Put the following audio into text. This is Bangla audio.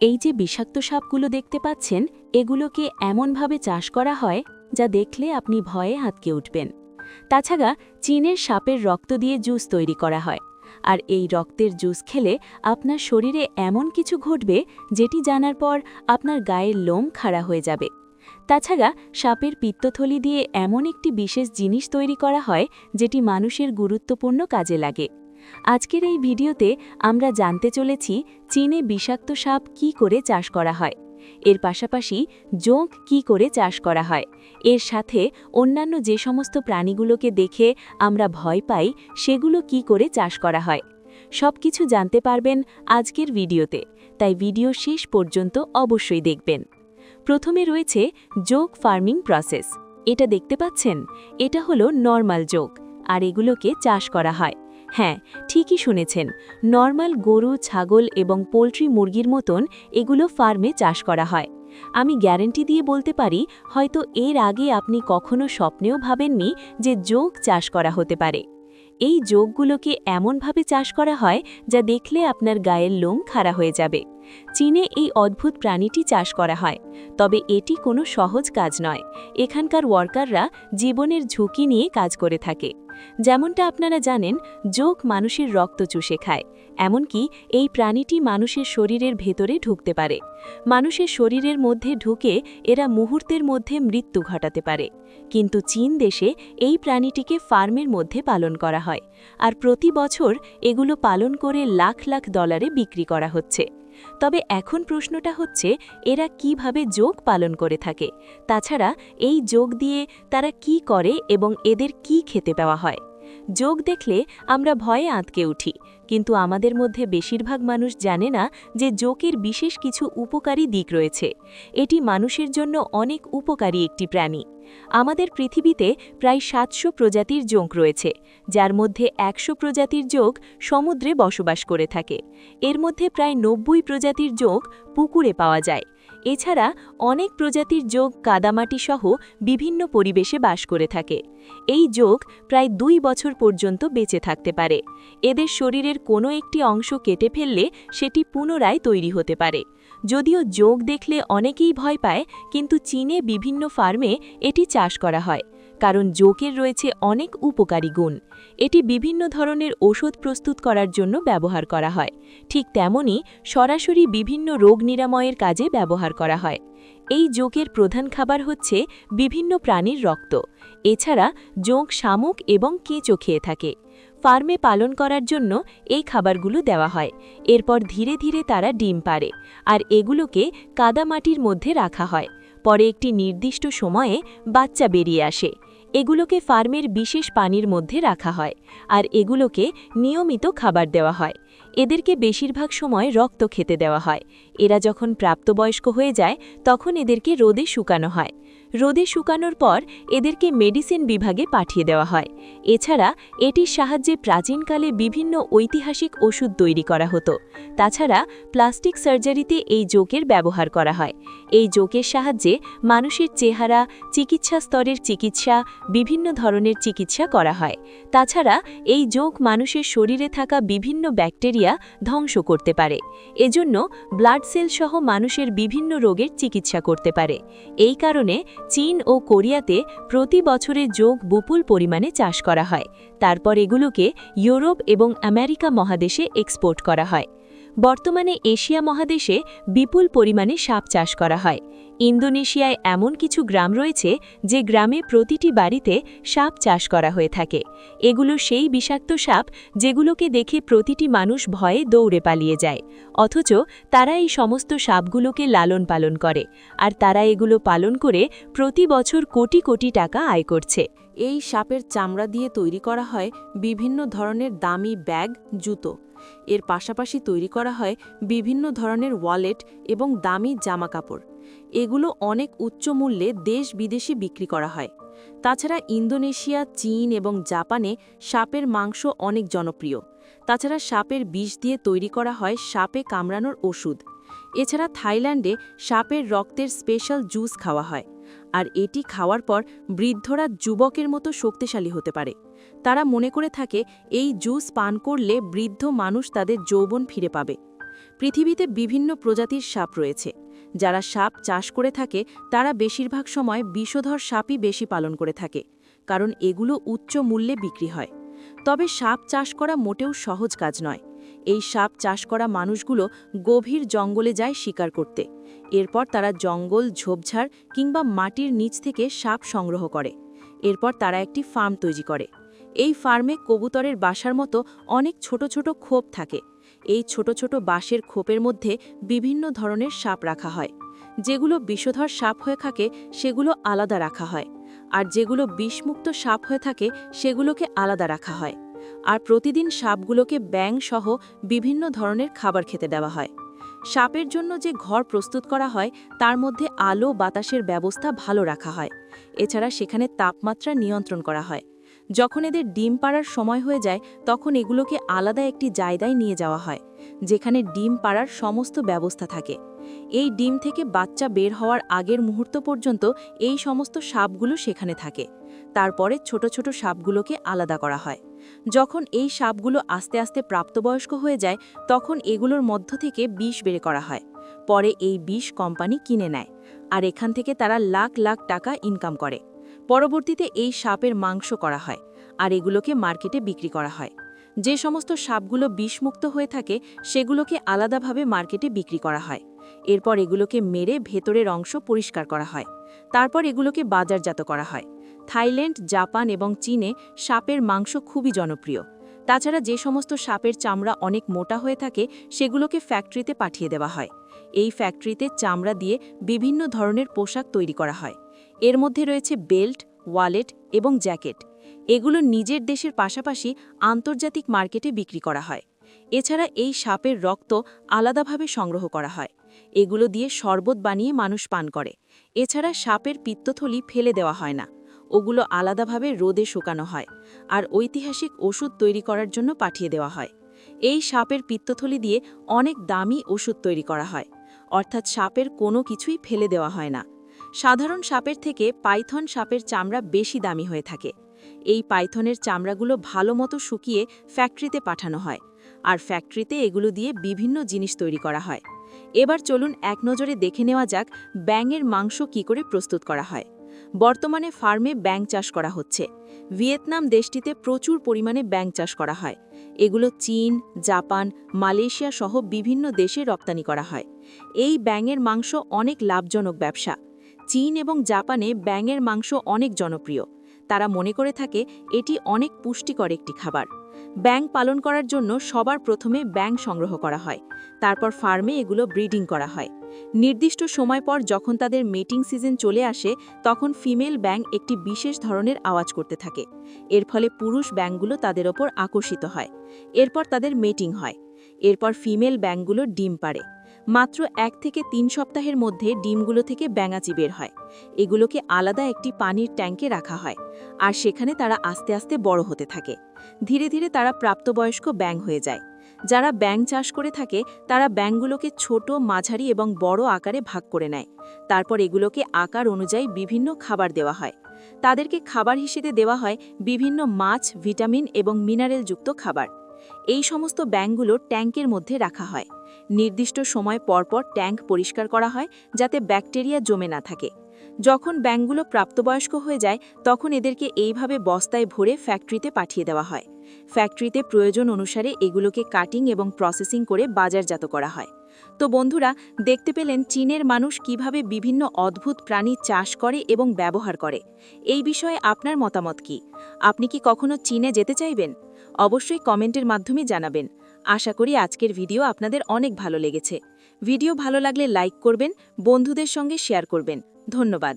এই যে বিষাক্ত সাপগুলো দেখতে পাচ্ছেন, এগুলোকে এমনভাবে চাষ করা হয় যা দেখলে আপনি ভয়ে আঁতকে উঠবেন। তাছাড়া চীনের সাপের রক্ত দিয়ে জুস তৈরি করা হয়, আর এই রক্তের জুস খেলে আপনার শরীরে এমন কিছু ঘটবে যেটি জানার পর আপনার গায়ের লোম খাড়া হয়ে যাবে। তাছাড়া সাপের পিত্তথলি দিয়ে এমন একটি বিশেষ জিনিস তৈরি করা হয় যেটি মানুষের গুরুত্বপূর্ণ কাজে লাগে। আজকের এই ভিডিওতে আমরা জানতে চলেছি চীনে বিষাক্ত সাপ কী করে চাষ করা হয়, এর পাশাপাশি জোঁক কী করে চাষ করা হয়, এর সাথে অন্যান্য যে সমস্ত প্রাণীগুলোকে দেখে আমরা ভয় পাই সেগুলো কী করে চাষ করা হয়। সবকিছু জানতে পারবেন আজকের ভিডিওতে, তাই ভিডিও শেষ পর্যন্ত অবশ্যই দেখবেন। প্রথমে রয়েছে জোঁক ফার্মিং প্রসেস। এটা দেখতে পাচ্ছেন, এটা হলো নরমাল জোঁক, আর এগুলোকে চাষ করা হয়। হ্যাঁ, ঠিকই শুনেছেন, নরমাল গরু, ছাগল এবং পোলট্রি মুরগির মতন এগুলো ফার্মে চাষ করা হয়। আমি গ্যারান্টি দিয়ে বলতে পারি, হয়তো এর আগে আপনি কখনো স্বপ্নেও ভাবেননি যে জোঁক চাষ করা হতে পারে। এই জোঁকগুলোকে এমনভাবে চাষ করা হয় যা দেখলে আপনার গায়ের লোম খাড়া হয়ে যাবে। চীনে এই অদ্ভুত প্রাণীটি চাষ করা হয়, তবে এটি কোনো সহজ কাজ নয়। এখানকার ওয়ার্কাররা জীবনের ঝুঁকি নিয়ে কাজ করে থাকে। যেমনটা আপনারা জানেন, জোঁক মানুষের রক্ত চুষে খায়, এমনকি এই প্রাণীটি মানুষের শরীরের ভেতরে ঢুকতে পারে। মানুষের শরীরের মধ্যে ঢুকে এরা মুহূর্তের মধ্যে মৃত্যু ঘটাতে পারে। কিন্তু চীন দেশে এই প্রাণীটিকে ফার্মের মধ্যে পালন করা হয়, আর প্রতি বছর এগুলো পালন করে লাখ লাখ ডলারে বিক্রি করা হচ্ছে। তবে এখন প্রশ্নটা হচ্ছে, এরা কিভাবে জোঁক পালন করে থাকে? তাছাড়া এই জোঁক দিয়ে তারা কি করে এবং এদের কি খেতে দেওয়া হয়? জোঁক দেখলে আমরা ভয়ে আঁতকে উঠি, কিন্তু আমাদের মধ্যে বেশিরভাগ মানুষ জানে না যে জোঁকের বিশেষ কিছু উপকারী দিক রয়েছে। এটি মানুষের জন্য অনেক উপকারী একটি প্রাণী। আমাদের পৃথিবীতে প্রায় ৭০০ প্রজাতির জোঁক রয়েছে, যার মধ্যে ১০০ প্রজাতির জোঁক সমুদ্রে বসবাস করে থাকে। এর মধ্যে প্রায় ৯০ প্রজাতির জোঁক পুকুরে পাওয়া যায়। এছাড়া অনেক প্রজাতির জোঁক কাদামাটি সহ বিভিন্ন পরিবেশে বাস করে থাকে। এই জোঁক প্রায় ২ বছর পর্যন্ত বেঁচে থাকতে পারে। এদের শরীরের কোনো একটি অংশ কেটে ফেললে সেটি পুনরায় তৈরি হতে পারে। যদিও জোঁক দেখলে অনেকেই ভয় পায়, কিন্তু চীনে বিভিন্ন ফার্মে এটি চাষ করা হয়, কারণ জোঁকের রয়েছে অনেক উপকারী গুণ। এটি বিভিন্ন ধরনের ওষুধ প্রস্তুত করার জন্য ব্যবহার করা হয়, ঠিক তেমনি সরাসরি বিভিন্ন রোগ নিরাময়ের কাজে ব্যবহার করা হয়। এই জোঁকের প্রধান খাবার হচ্ছে বিভিন্ন প্রাণীর রক্ত। এছাড়া জোঁক শামুক এবং কেঁচো খেয়ে থাকে। ফার্মে পালন করার জন্য এই খাবারগুলো দেওয়া হয়। এরপর ধীরে ধীরে তারা ডিম পাড়ে, আর এগুলোকে কাদামাটির মধ্যে রাখা হয়। পরে একটি নির্দিষ্ট সময়ে বাচ্চা বেরিয়ে আসে। এগুলোকে ফার্মের বিশেষ পানির মধ্যে রাখা হয়, আর এগুলোকে নিয়মিত খাবার দেওয়া হয়। এদেরকে বেশিরভাগ সময় রক্ত খেতে দেওয়া হয়। এরা যখন প্রাপ্তবয়স্ক হয়ে যায়, তখন এদেরকে রোদে শুকানো হয়। রোদে শুকানোর পর এদেরকে মেডিসিন বিভাগে পাঠিয়ে দেওয়া হয়। এছাড়া এটির সাহায্যে প্রাচীনকালে বিভিন্ন ঐতিহাসিক ওষুধ তৈরি করা হতো। তাছাড়া প্লাস্টিক সার্জারিতে এই জোঁকের ব্যবহার করা হয়। এই জোঁকের সাহায্যে মানুষের চেহারা, চিকিৎসা স্তরের চিকিৎসা, বিভিন্ন ধরনের চিকিৎসা করা হয়। তাছাড়া এই জোঁক মানুষের শরীরে থাকা বিভিন্ন ব্যাকটেরিয়া ধ্বংস করতে পারে। এজন্য ব্লাড সেল সহ মানুষের বিভিন্ন রোগের চিকিৎসা করতে পারে। এই কারণে চীন ও কোরিয়াতে প্রতি বছরে জোঁক বিপুল পরিমাণে চাষ করা হয়। তারপর এগুলোকে ইউরোপ এবং আমেরিকা মহাদেশে এক্সপোর্ট করা হয়। বর্তমানে এশিয়া মহাদেশে বিপুল পরিমাণে সাপ চাষ করা হয়। ইন্দোনেশিয়ায় এমন কিছু গ্রাম রয়েছে যে গ্রামে প্রতিটি বাড়িতে সাপ চাষ করা হয়ে থাকে। এগুলো সেই বিষাক্ত সাপ যেগুলোকে দেখে প্রতিটি মানুষ ভয়ে দৌড়ে পালিয়ে যায়, অথচ তারা এই সমস্ত সাপগুলোকে লালন পালন করে, আর তারা এগুলো পালন করে প্রতি বছর কোটি কোটি টাকা আয় করছে। এই সাপের চামড়া দিয়ে তৈরি করা হয় বিভিন্ন ধরনের দামি ব্যাগ, জুতো। এর পাশাপাশি তৈরি করা হয় বিভিন্ন ধরনের ওয়ালেট এবং দামি জামাকাপড়। এগুলো অনেক উচ্চ মূল্যে দেশ বিদেশে বিক্রি করা হয়। তাছাড়া ইন্দোনেশিয়া, চীন এবং জাপানে সাপের মাংস অনেক জনপ্রিয়। তাছাড়া সাপের বিষ দিয়ে তৈরি করা হয় সাপে কামড়ানোর ওষুধ। এছাড়া থাইল্যান্ডে সাপের রক্তের স্পেশাল জুস খাওয়া হয়, আর এটি খাওয়ার পর বৃদ্ধরা যুবকের মতো শক্তিশালী হতে পারে। তারা মনে করে থাকে এই জুস পান করলে বৃদ্ধ মানুষ তাদের যৌবন ফিরে পাবে। পৃথিবীতে বিভিন্ন প্রজাতির সাপ রয়েছে। যারা সাপ চাষ করে থাকে তারা বেশিরভাগ সময় বিষধর সাপই বেশি পালন করে থাকে, কারণ এগুলো উচ্চ মূল্যে বিক্রি হয়। তবে সাপ চাষ করা মোটেও সহজ কাজ নয়। এই সাপ চাষ করা মানুষগুলো গভীর জঙ্গলে যায় শিকার করতে। এরপর তারা জঙ্গল, ঝোপঝাড় কিংবা মাটির নিচ থেকে সাপ সংগ্রহ করে। এরপর তারা একটি ফার্ম তৈরি করে। এই ফার্মে কবুতরের বাসার মতো অনেক ছোট ছোট খোপ থাকে। এই ছোট ছোট বাঁশের খোপের মধ্যে বিভিন্ন ধরনের সাপ রাখা হয়। যেগুলো বিষধর সাপ হয়ে থাকে সেগুলো আলাদা রাখা হয়, আর যেগুলো বিষমুক্ত সাপ হয়ে থাকে সেগুলোকে আলাদা রাখা হয়। আর প্রতিদিন সাপগুলোকে ব্যাঙ সহ বিভিন্ন ধরনের খাবার খেতে দেওয়া হয়। সাপের জন্য যে ঘর প্রস্তুত করা হয় তার মধ্যে আলো বাতাসের ব্যবস্থা ভালো রাখা হয়। এছাড়া সেখানে তাপমাত্রা নিয়ন্ত্রণ করা হয়। যখন এদের ডিম পাড়ার সময় হয়ে যায় তখন এগুলোকে আলাদা একটি জায়গায় নিয়ে যাওয়া হয়, যেখানে ডিম পাড়ার সমস্ত ব্যবস্থা থাকে। এই ডিম থেকে বাচ্চা বের হওয়ার আগের মুহূর্ত পর্যন্ত এই সমস্ত সাপগুলো সেখানে থাকে। তারপরে ছোট ছোট সাপগুলোকে আলাদা করা হয়। যখন এই সাপগুলো আস্তে আস্তে প্রাপ্তবয়স্ক হয়ে যায় তখন এগুলোর মধ্য থেকে বিষ বের করা হয়। পরে এই বিষ কোম্পানি কিনে নেয়, আর এখান থেকে তারা লাখ লাখ টাকা ইনকাম করে। পরবর্তীতে এই সাপের মাংস করা হয়, আর এগুলোকে মার্কেটে বিক্রি করা হয়। যে সমস্ত সাপগুলো বিষমুক্ত হয়ে থাকে সেগুলোকে আলাদাভাবে মার্কেটে বিক্রি করা হয়। এরপর এগুলোকে মেরে ভেতরের অংশ পরিষ্কার করা হয়। তারপর এগুলোকে বাজারজাত করা হয়। থাইল্যান্ড, জাপান এবং চীনে সাপের মাংস খুবই জনপ্রিয়। তাছাড়া যে সমস্ত সাপের চামড়া অনেক মোটা হয়ে থাকে সেগুলোকে ফ্যাক্টরিতে পাঠিয়ে দেওয়া হয়। এই ফ্যাক্টরিতে চামড়া দিয়ে বিভিন্ন ধরনের পোশাক তৈরি করা হয়। এর মধ্যে রয়েছে বেল্ট, ওয়ালেট এবং জ্যাকেট। এগুলো নিজের দেশের পাশাপাশি আন্তর্জাতিক মার্কেটে বিক্রি করা হয়। এছাড়া এই সাপের রক্ত আলাদাভাবে সংগ্রহ করা হয়। এগুলো দিয়ে শরবত বানিয়ে মানুষ পান করে। এছাড়া সাপের পিত্তথলি ফেলে দেওয়া হয় না, ওগুলো আলাদাভাবে রোদে শুকানো হয়, আর ঐতিহাসিক ওষুধ তৈরি করার জন্য পাঠিয়ে দেওয়া হয়। এই সাপের পিত্তথলি দিয়ে অনেক দামি ওষুধ তৈরি করা হয়, অর্থাৎ সাপের কোনো কিছুই ফেলে দেওয়া হয় না। সাধারণ সাপের থেকে পাইথন সাপের চামড়া বেশি দামি হয়ে থাকে। এই পাইথনের চামড়াগুলো ভালোমতো শুকিয়ে ফ্যাক্টরিতে পাঠানো হয়, আর ফ্যাক্টরিতে এগুলো দিয়ে বিভিন্ন জিনিস তৈরি করা হয়। এবার চলুন এক নজরে দেখে নেওয়া যাক ব্যাঙের মাংস কী করে প্রস্তুত করা হয়। বর্তমানে ফার্মে ব্যাঙ চাষ করা হচ্ছে। ভিয়েতনাম দেশটিতে প্রচুর পরিমাণে ব্যাঙ চাষ করা হয়। এগুলো চীন, জাপান, মালয়েশিয়া সহ বিভিন্ন দেশে রপ্তানি করা হয়। এই ব্যাঙের মাংস অনেক লাভজনক ব্যবসা। চীন এবং জাপানে ব্যাঙের মাংস অনেক জনপ্রিয়। তারা মনে করে থাকে এটি অনেক পুষ্টিকর একটি খাবার। ব্যাঙ পালন করার জন্য সবার প্রথমে ব্যাঙ সংগ্রহ করা হয়। তারপর ফার্মে এগুলো ব্রিডিং করা হয়। নির্দিষ্ট সময় পর যখন তাদের মেটিং সিজন চলে আসে তখন ফিমেল ব্যাঙ একটি বিশেষ ধরনের আওয়াজ করতে থাকে। এর ফলে পুরুষ ব্যাঙগুলো তাদের ওপর আকর্ষিত হয়। এরপর তাদের মেটিং হয়। এরপর ফিমেল ব্যাঙগুলো ডিম পাড়ে। মাত্র 1 থেকে 3 সপ্তাহের মধ্যে ডিমগুলো থেকে ব্যাঙাচি বের হয়। এগুলোকে আলাদা একটি পানির ট্যাঙ্কে রাখা হয়, আর সেখানে তারা আস্তে আস্তে বড় হতে থাকে। ধীরে ধীরে তারা প্রাপ্তবয়স্ক ব্যাঙ হয়ে যায়। যারা ব্যাঙ চাষ করে থাকে তারা ব্যাঙগুলোকে ছোট, মাঝারি এবং বড় আকারে ভাগ করে নেয়। তারপর এগুলোকে আকার অনুযায়ী বিভিন্ন খাবার দেওয়া হয়। তাদেরকে খাবার হিসেবে দেওয়া হয় বিভিন্ন মাছ, ভিটামিন এবং মিনারেলযুক্ত খাবার। এই সমস্ত ব্যাঙগুলো ট্যাঙ্কের মধ্যে রাখা হয়। নির্দিষ্ট সময় পরপর ট্যাঙ্ক পরিষ্কার করা হয় যাতে ব্যাকটেরিয়া জমে না থাকে। যখন ব্যাঙগুলো প্রাপ্তবয়স্ক হয়ে যায় তখন এদেরকে এইভাবে বস্তায় ভরে ফ্যাক্টরিতে পাঠিয়ে দেওয়া হয়। ফ্যাক্টরিতে প্রয়োজন অনুসারে এগুলোকে কাটিং এবং প্রসেসিং করে বাজারজাত করা হয়। তো বন্ধুরা, দেখতে পেলেন চীনের মানুষ কিভাবে বিভিন্ন অদ্ভুত প্রাণী চাষ করে এবং ব্যবহার করে। এই বিষয়ে আপনার মতামত কি? আপনি কি কখনো চীনে যেতে চাইবেন? অবশ্যই কমেন্টের মাধ্যমে জানাবেন। আশা করি আজকের ভিডিও আপনাদের অনেক ভালো লেগেছে। ভিডিও ভালো লাগলে লাইক করবেন, বন্ধুদের সঙ্গে শেয়ার করবেন। ধন্যবাদ।